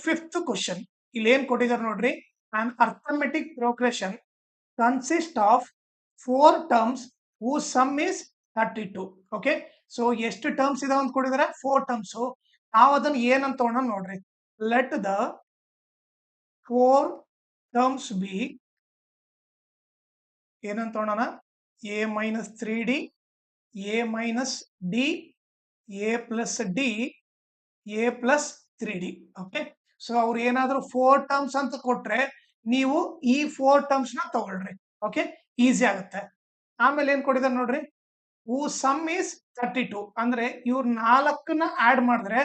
Fifth question ಇಲ್ಲಿ ಏನ್ ಕೊಟ್ಟಿದ್ದಾರೆ ನೋಡ್ರಿ, an arithmetic progression consists of 4 terms whose sum is 32. Okay, so ಎಷ್ಟು ಟರ್ಮ್ಸ್ ಇದಾವ ಅಂತ ಕೊಟ್ಟಿದ್ದಾರೆ? 4 ಟರ್ಮ್ಸ್. ನಾವು ಅದನ್ನ ಏನಂತ ತಗೋಣ ನೋಡ್ರಿ. ಲೆಟ್ ದ 4 ಟರ್ಮ್ಸ್ ಬಿ ಏನಂತ ತಗೋಣ? a minus 3d, a minus d, a plus d, a plus 3d. Okay, so ಅವ್ರು ಏನಾದ್ರು 4 ಟರ್ಮ್ಸ್ ಅಂತ ಕೊಟ್ರೆ ನೀವು ಈ 4 ಟರ್ಮ್ಸ್ ನ ತಗೊಳ್ರಿ. ಓಕೆ, ಈಸಿ ಆಗುತ್ತೆ. ಆಮೇಲೆ ಏನ್ ಕೊಟ್ಟಿದ್ದಾರೆ ನೋಡ್ರಿ, ಹೂ ಸಮ್ ಈಸ್ 32 ಅಂದ್ರೆ ಇವ್ರ 4ನ್ನ ಆಡ್ ಮಾಡಿದ್ರೆ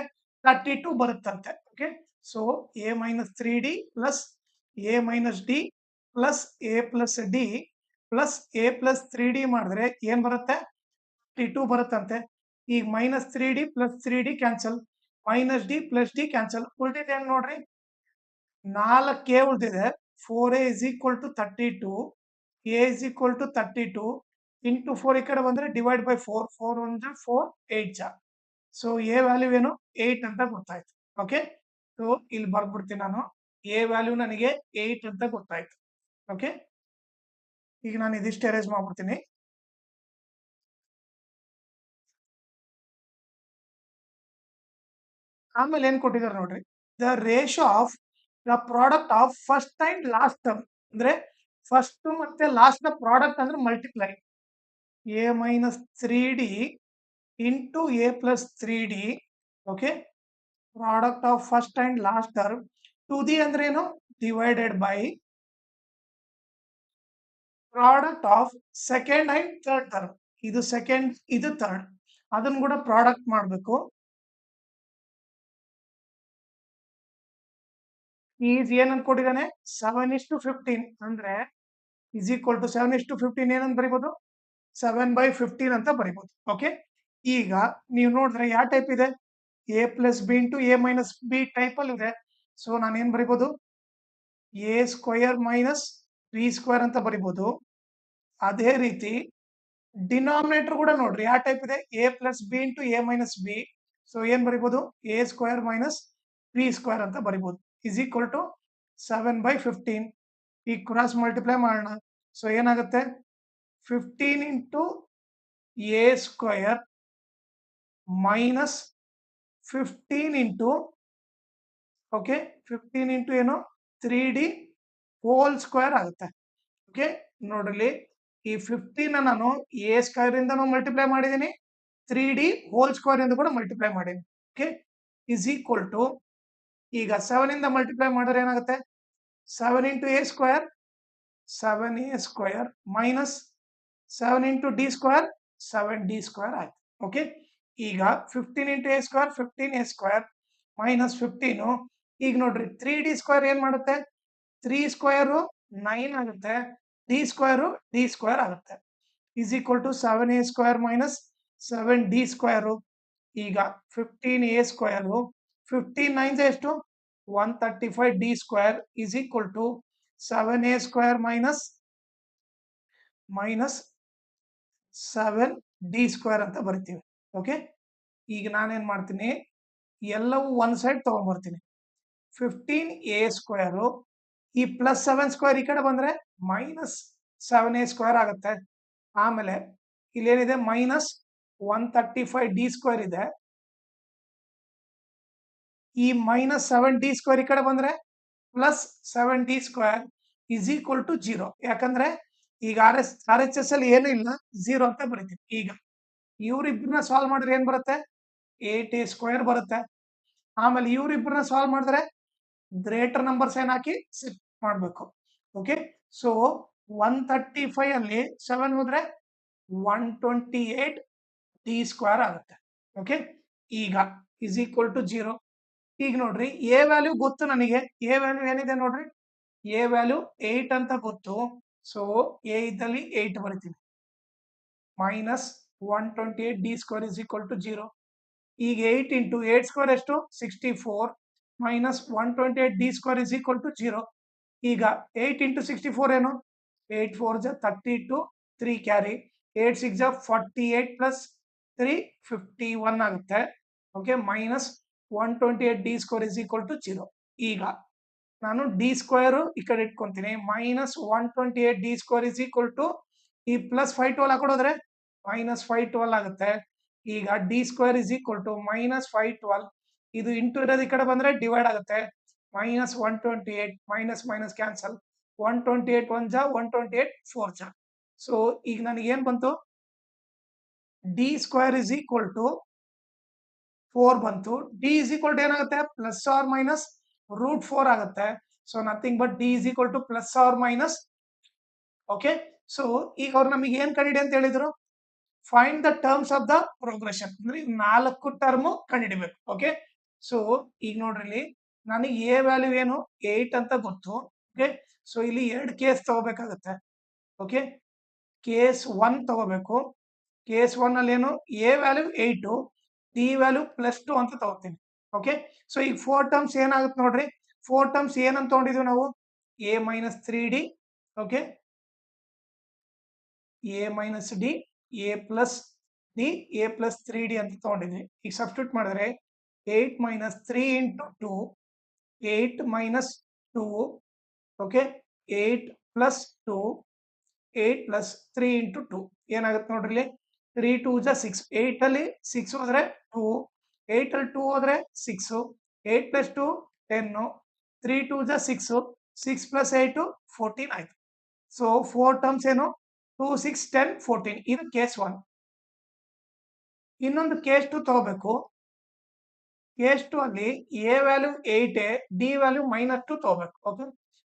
32 ಬರುತ್ತಂತೆ. Okay, so a minus 3d plus a minus d plus a plus d plus a plus 3d ಮಾಡಿದ್ರೆ ಏನ್ ಬರುತ್ತೆ? 32 ಬರುತ್ತಂತೆ. ಈಗ minus 3d plus 3d cancel, minus D plus D cancel, ಉಳಿದಿದೆ ಏನ್ ನೋಡ್ರಿ? 4 ಉಳಿದಿದೆ. 4a is equal to 32, a is equal to 32 into 4 ಈ ಕಡೆ ಬಂದ್ರೆ ಡಿವೈಡ್ ಬೈ 4, 4 1 4, 8 ಜಾ. ಸೊ ಎ ವ್ಯಾಲ್ಯೂ ಏನು? 8 ಅಂತ ಗೊತ್ತಾಯ್ತು. ಓಕೆ, ಸೊ ಇಲ್ಲಿ ಬರ್ಬಿಡ್ತೀನಿ ನಾನು. ಎ ವ್ಯಾಲ್ಯೂ ನನಗೆ 8 ಅಂತ ಗೊತ್ತಾಯ್ತು. ಓಕೆ, ಈಗ ನಾನು ಇದಿಷ್ಟು ಎರೇಸ್ ಮಾಡ್ಬಿಡ್ತೀನಿ. ಆಮೇಲೆ ಏನ್ ಕೊಟ್ಟಿದ್ದಾರೆ ನೋಡ್ರಿ, the ratio of the product of first and last term ಅಂದ್ರೆ ಫಸ್ಟ್ ಮತ್ತೆ ಲಾಸ್ಟ್ ನ ಪ್ರಾಡಕ್ಟ್ ಅಂದ್ರೆ multiply a minus 3d into a plus 3d. Okay, product of first and last term to the ಅಂದ್ರೆ ಏನು? Divided by product of second and third term. ಇದು second, ಇದು third, ಅದನ್ನ ಕೂಡ ಪ್ರಾಡಕ್ಟ್ ಮಾಡಬೇಕು. ಈಸ್ ಏನಂತ ಕೊಟ್ಟಿದ್ದಾನೆ? 7:15 ಅಂದ್ರೆ ಇಸ್ ಈಕ್ವಲ್ ಟು 7:15 ಏನಂತ ಬರಿಬೋದು? 7/15 ಅಂತ ಬರಿಬೋದು. ಓಕೆ, ಈಗ ನೀವು ನೋಡಿದ್ರೆ ಯಾವ ಟೈಪ್ ಇದೆ? a plus B into A minus B type ಅಲ್ಲಿ ಇದೆ. ಸೊ ನಾನು ಏನ್ ಬರಿಬೋದು? A square minus B square ಅಂತ ಬರಿಬೋದು. ಅದೇ ರೀತಿ ಡಿನಾಮಿನೇಟರ್ ಕೂಡ ನೋಡ್ರಿ ಯಾವ ಟೈಪ್ ಇದೆ? a plus B into A minus B. So ಏನ್ ಬರಿಬೋದು? A square minus B square ಅಂತ ಬರಿಬೋದು. Is equal to 7/15. ಈ ಕ್ರಾಸ್ ಮಲ್ಟಿಪ್ಲೈ ಮಾಡೋಣ. ಸೊ ಏನಾಗುತ್ತೆ? 15 into A square minus 15 into okay 15 into ಏನು? 3d ಹೋಲ್ ಸ್ಕ್ವೇರ್ ಆಗುತ್ತೆ. ಓಕೆ, ನೋಡ್ರಿ ಈ 15 ನಾನು ಎ ಸ್ಕ್ವೇರ್ ಇಂದ ಮಲ್ಟಿಪ್ಲೈ ಮಾಡಿದ್ದೀನಿ, 3d ಹೋಲ್ ಸ್ಕ್ವೇರ್ ಇಂದ ಕೂಡ ಮಲ್ಟಿಪ್ಲೈ ಮಾಡೀನಿ. ಓಕೆ, ಇಸ್ ಈಕ್ವಲ್ ಟು ಈಗ 7 ಇಂದ ಮಲ್ಟಿಪ್ಲೈ ಮಾಡಿದ್ರೆ ಏನಾಗುತ್ತೆ? 7 into A square 7a square minus 7 into D square 7d square ಆಯ್ತು. ಓಕೆ, ಈಗ 15 into A square 15a square minus 15. ಈಗ ನೋಡ್ರಿ 3d ಸ್ಕ್ವೇರ್ ಏನ್ ಮಾಡುತ್ತೆ? 3 ಸ್ಕ್ವೇರ್ 9 ಆಗುತ್ತೆ, ಡಿ ಸ್ಕ್ವೇರ್ ಡಿ ಸ್ಕ್ವೇರ್ ಆಗುತ್ತೆ. Is equal to 7a square minus 7d square. ಈಗ 15a square 15 9 ಎಷ್ಟು? 135d square is equal to 7a square minus 7d square ಅಂತ ಬರಿತೀವಿ. ಓಕೆ, ಈಗ ನಾನೇನ್ ಮಾಡ್ತೀನಿ? ಎಲ್ಲವೂ ಒಂದ್ ಸೈಡ್ ತಗೊಂಡ್ಬರ್ತೀನಿ. 15a ಸ್ಕ್ವೇರ್ ಈ ಪ್ಲಸ್ 7 ಸ್ಕ್ವೇರ್ ಈ ಕಡೆ ಬಂದ್ರೆ ಮೈನಸ್ 7a ಸ್ಕ್ವೇರ್ ಆಗುತ್ತೆ. ಆಮೇಲೆ ಇಲ್ಲೇನಿದೆ? ಮೈನಸ್ 135d ಸ್ಕ್ವೇರ್ ಇದೆ. ಈ ಮೈನಸ್ 7d ಸ್ಕ್ವೇರ್ ಈ ಕಡೆ ಬಂದ್ರೆ plus 7d square is equal to 0. ಯಾಕಂದ್ರೆ ಈಗ ಆರ್ ಎಚ್ ಎಸ್ ಅಲ್ಲಿ ಏನು ಇಲ್ಲ, 0 ಅಂತ ಬರೀತೀವಿ. ಈಗ ಇವ್ರಿಬ್ರನ್ನ ಸಾಲ್ವ್ ಮಾಡಿದ್ರೆ ಏನ್ ಬರುತ್ತೆ? 8a ಸ್ಕ್ವೇರ್ ಬರುತ್ತೆ. ಆಮೇಲೆ ಇವ್ರಿಬ್ರನ್ನ ಸಾಲ್ವ್ ಮಾಡಿದ್ರೆ ಗ್ರೇಟರ್ ನಂಬರ್ ಸೈನ್ ಹಾಕಿ ಸೆಟ್ ಮಾಡಬೇಕು. ಓಕೆ, ಸೊ 135 ಅಲ್ಲಿ 7 ಹೋದ್ರೆ 128d ಸ್ಕ್ವೇರ್ ಆಗುತ್ತೆ. ಓಕೆ, ಈಗ ಇಸ್ ಈಕ್ವಲ್ ಟು 0. ಈಗ ನೋಡ್ರಿ ಎ ವ್ಯಾಲ್ಯೂ ಗೊತ್ತು ನನಗೆ. ಎ ವ್ಯಾಲ್ಯೂ ಏನಿದೆ ನೋಡ್ರಿ? ಎ ವ್ಯಾಲ್ಯೂ 8 ಅಂತ ಗೊತ್ತು. ಸೊ ಎ ಇದ್ದಲ್ಲಿ 8 ಬರಿತೀನಿ. Minus 128d square is equal to 0. ಈಗ 8 ಇಂಟು 8 ಸ್ಕ್ವೇರ್ ಎಷ್ಟು? 64 minus 128d square is equal to 0. ಈಗ 8 ಇಂಟು 64 ಏನು? 8 4 ಜ 32, 3 ಕ್ಯಾರಿ, 8 6 ಜ 48 ಪ್ಲಸ್ 3 51 ಆಗುತ್ತೆ. Okay, minus 128d square is equal to 0. ಈಗ ನಾನು ಡಿ ಸ್ಕ್ವೇರ್ ಈ ಕಡೆ ಇಟ್ಕೊಂತೀನಿ minus 128 D square is equal to ಈ ಪ್ಲಸ್ 512 ಹಾಕೊಡೋದ್ರೆ ಮೈನಸ್ 512 ಆಗುತ್ತೆ. ಈಗ D square is equal to minus 512 ಇದು ಇಂಟು ಇರೋದು ಈ ಕಡೆ ಬಂದ್ರೆ ಡಿವೈಡ್ ಆಗುತ್ತೆ ಮೈನಸ್ 128 ಮೈನಸ್ ಮೈನಸ್ ಕ್ಯಾನ್ಸಲ್ 128 1 ಜಾ 128 4 ಜಾ. ಸೊ ಈಗ ನನಗೆ ಏನ್ ಬಂತು D square is equal to 4 ಬಂತು. ಡಿ ಇಸ್ ಈಕ್ವಲ್ ಟು ಏನಾಗುತ್ತೆ ಪ್ಲಸ್ ಆರ್ ಮೈನಸ್ ರೂಟ್ 4 ಆಗುತ್ತೆ. So nothing but D is equal to plus or minus. Okay, so ಈಗ ಅವ್ರು ನಮಗೆ ಏನ್ ಕಂಡಿಡಿ ಅಂತ ಹೇಳಿದ್ರು find the terms of the progression ಅಂದ್ರೆ 4 ಟರ್ಮ್ ಕಂಡಿಡಿಬೇಕು. ಓಕೆ, ಸೊ ಈಗ ನೋಡ್ರಿ ನನಗೆ ಎ ವ್ಯಾಲ್ಯೂ ಏನು 8 ಅಂತ ಗೊತ್ತು. ಓಕೆ, ಸೊ ಇಲ್ಲಿ 2 ಕೇಸ್ ತಗೋಬೇಕಾಗತ್ತೆ. ಓಕೆ, ಕೇಸ್ 1 ತಗೋಬೇಕು. ಕೇಸ್ 1 ಅಲ್ಲಿ ಏನು ಎ ವ್ಯಾಲ್ಯೂ 8 ಡಿ ವ್ಯಾಲ್ಯೂ +2 ಅಂತ ತಗೋತೀನಿ. ಓಕೆ, ಸೊ ಈಗ 4 ಟರ್ಮ್ಸ್ ಏನಾಗುತ್ತೆ ನೋಡ್ರಿ 4 ಟರ್ಮ್ಸ್ ಏನಂತ ತಗೊಂಡಿದ್ವಿ ನಾವು A minus 3d. Okay, A minus D A plus D A plus 3d ಅಂತ ತಗೊಂಡಿದ್ವಿ. ಈಗ ಸಬ್ಸ್ಟಿಟ್ಯೂಟ್ ಮಾಡಿದ್ರೆ 8 minus 3 into 2 8 minus 2. Okay, 8 plus 2 8 plus 3 into 2 ಏನಾಗುತ್ತೆ ನೋಡ್ರಿ 3 2 ಜಾ 6 8 ಅಲ್ಲಿ 6 ಹೋದ್ರೆ 2 8 ಅಲ್ಲಿ 2 ಹೋದ್ರೆ 6 8 ಪ್ಲಸ್ 2 10 3 2 ಜಾ 6 6 ಪ್ಲಸ್ 8 14 ಆಯ್ತು. ಸೊ 4 ಟರ್ಮ್ಸ್ ಏನು 2 6 10 14 ಇದು ಕೇಸ್ 1. ಇನ್ನೊಂದು ಕೇಸ್ 2 ತಗೋಬೇಕು. ಕೇಸ್ 2 ಅಲ್ಲಿ ಎ ವ್ಯಾಲ್ಯೂ 8 ಡಿ ವ್ಯಾಲ್ಯೂ -2 ತಗೋಬೇಕು. ಓಕೆ,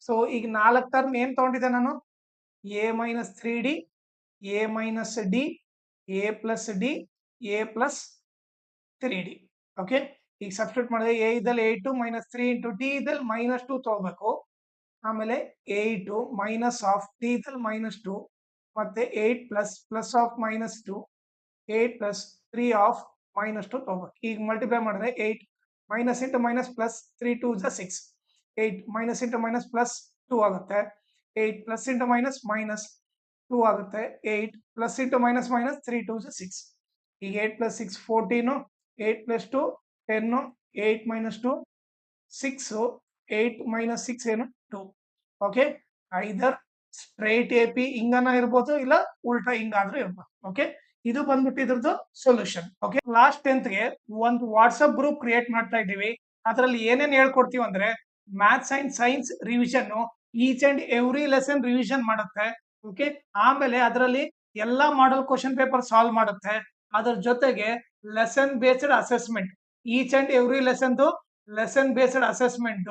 ಸೊ ಈಗ 4 ಟರ್ಮ್ ಏನ್ ತಗೊಂಡಿದ್ದೆ ನಾನು A minus 3d A minus D A plus D A plus 3d. Okay, ಈಗ ಸಬ್ಸ್ಟಿಟ್ಯೂಟ್ ಮಾಡಿದ್ರೆ ಎ ಇದ್ದಲ್ಲಿ 8 ಮೈನಸ್ 3 ಇಂಟು ಡಿ ಇದ್ದಲ್ಲಿ -2 ತಗೋಬೇಕು. ಆಮೇಲೆ 8 ಮೈನಸ್ ಆಫ್ ಡಿ ಇದ್ದಲ್ಲಿ -2 ಮತ್ತೆ 8 plus plus of -2 8 plus 3 of -2 ತಗೋಬೇಕು. ಈಗ ಮಲ್ಟಿಪ್ಲೈ ಮಾಡಿದ್ರೆ 8 ಮೈನಸ್ ಇಂಟು ಮೈನಸ್ ಪ್ಲಸ್ 3 2 ಜಾ 6 8 ಮೈನಸ್ ಇಂಟು ಮೈನಸ್ ಪ್ಲಸ್ 2 ಆಗುತ್ತೆ 8 ಪ್ಲಸ್ ಇಂಟು ಮೈನಸ್ ಮೈನಸ್ 2 ಆಗುತ್ತೆ 8 ಪ್ಲಸ್ ಇಂಟು ಮೈನಸ್ ಮೈನಸ್ 3 2 ಜಾ 6. ಈಗ 8 ಪ್ಲಸ್ 6 14 8 ಪ್ಲಸ್ 2 10 8 ಮೈನಸ್ 2 6 8 ಮೈನಸ್ 6 ಏನು 2. Okay, either straight A P ಹಿಂಗನ ಇರ್ಬೋದು ಇಲ್ಲ ಉಲ್ಟಾ ಹಿಂಗಾದ್ರೂ ಇರ್ಬೋದು. ಓಕೆ, ಇದು ಬಂದ್ಬಿಟ್ಟು ಇದ್ರದ್ದು ಸೊಲ್ಯೂಷನ್. ಓಕೆ, ಲಾಸ್ಟ್ 10th ಗೆ ಒಂದು ವಾಟ್ಸ್ಆಪ್ ಗ್ರೂಪ್ ಕ್ರಿಯೇಟ್ ಮಾಡ್ತಾ ಇದ್ದೀವಿ. ಅದರಲ್ಲಿ ಏನೇನ್ ಹೇಳ್ಕೊಡ್ತೀವಿ ಅಂದ್ರೆ maths and science revision each and every lesson revision ಮಾಡುತ್ತೆ. ಓಕೆ, ಆಮೇಲೆ ಅದರಲ್ಲಿ ಎಲ್ಲಾ ಮಾಡಲ್ ಕ್ವಶನ್ ಪೇಪರ್ ಸಾಲ್ವ್ ಮಾಡುತ್ತೆ. ಅದ್ರ ಜೊತೆಗೆ lesson based assessment each and every lesson based assessment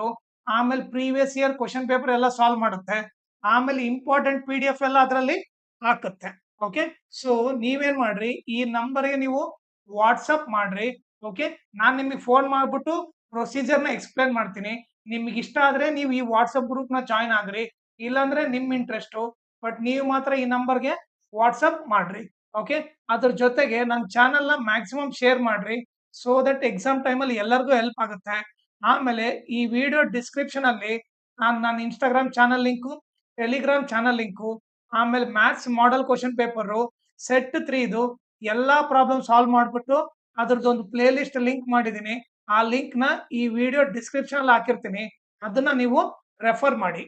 ಆಮೇಲೆ ಪ್ರೀವಿಯಸ್ ಇಯರ್ ಕ್ವಶನ್ ಪೇಪರ್ ಎಲ್ಲ ಸಾಲ್ವ್ ಮಾಡುತ್ತೆ. ಆಮೇಲೆ ಇಂಪಾರ್ಟೆಂಟ್ PDF ಎಲ್ಲ ಅದರಲ್ಲಿ ಹಾಕುತ್ತೆ. ಓಕೆ, ಸೊ ನೀವೇನ್ ಮಾಡ್ರಿ ಈ ನಂಬರ್ಗೆ ನೀವು ವಾಟ್ಸಪ್ ಮಾಡ್ರಿ. ಓಕೆ, ನಾನ್ ನಿಮಗೆ ಫೋನ್ ಮಾಡ್ಬಿಟ್ಟು ಪ್ರೊಸೀಜರ್ ನ ಎಕ್ಸ್ಪ್ಲೇನ್ ಮಾಡ್ತೀನಿ. ನಿಮ್ಗೆ ಇಷ್ಟ ಆದ್ರೆ ನೀವು ಈ ವಾಟ್ಸಪ್ ಗ್ರೂಪ್ ನ ಜಾಯ್ನ್ ಆಗ್ರಿ, ಇಲ್ಲಾಂದ್ರೆ ನಿಮ್ ಇಂಟ್ರೆಸ್ಟ್. ಬಟ್ ನೀವು ಮಾತ್ರ ಈ ನಂಬರ್ಗೆ ವಾಟ್ಸಪ್ ಮಾಡ್ರಿ. ಓಕೆ, ಅದ್ರ ಜೊತೆಗೆ ನನ್ನ ಚಾನಲ್ ನ ಮ್ಯಾಕ್ಸಿಮಮ್ ಶೇರ್ ಮಾಡ್ರಿ ಸೋ ದಟ್ ಎಕ್ಸಾಮ್ ಟೈಮ್ ಅಲ್ಲಿ ಎಲ್ಲರಿಗೂ ಹೆಲ್ಪ್ ಆಗುತ್ತೆ. ಆಮೇಲೆ ಈ ವಿಡಿಯೋ ಡಿಸ್ಕ್ರಿಪ್ಷನ್ ಅಲ್ಲಿ ನನ್ನ Instagram channel link Telegram channel link ಆಮೇಲೆ maths model question paper set 3 ಎಲ್ಲಾ ಪ್ರಾಬ್ಲಮ್ ಸಾಲ್ವ್ ಮಾಡ್ಬಿಟ್ಟು ಅದ್ರದ್ದೊಂದು ಪ್ಲೇ ಲಿಸ್ಟ್ ಲಿಂಕ್ ಮಾಡಿದೀನಿ. ಆ ಲಿಂಕ್ ನ ಈ ವಿಡಿಯೋ ಡಿಸ್ಕ್ರಿಪ್ಷನ್ ಅಲ್ಲಿ ಹಾಕಿರ್ತೀನಿ, ಅದನ್ನ ನೀವು ರೆಫರ್ ಮಾಡಿ.